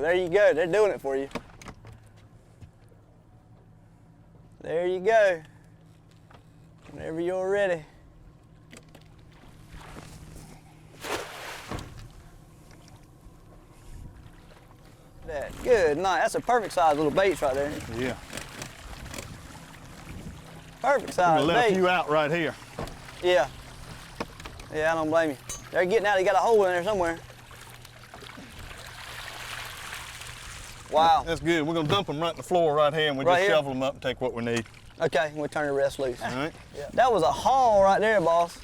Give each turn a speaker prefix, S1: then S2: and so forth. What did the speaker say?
S1: There you go. They're doing it for you. There you go. Whenever you're ready. Good, nice. That's a perfect size little baits right there.
S2: Yeah.
S1: Perfect size
S2: We left
S1: bait.
S2: you out right here.
S1: Yeah. Yeah, I don't blame you. They're getting out. You got a hole in there somewhere. Wow.
S2: That's good. We're gonna dump them right on the floor right here, and we
S1: Right
S2: just
S1: here?
S2: shovel them up and take what we need.
S1: Okay, we'll turn the rest loose.
S2: All right.
S1: Yeah. That was a haul right there, boss.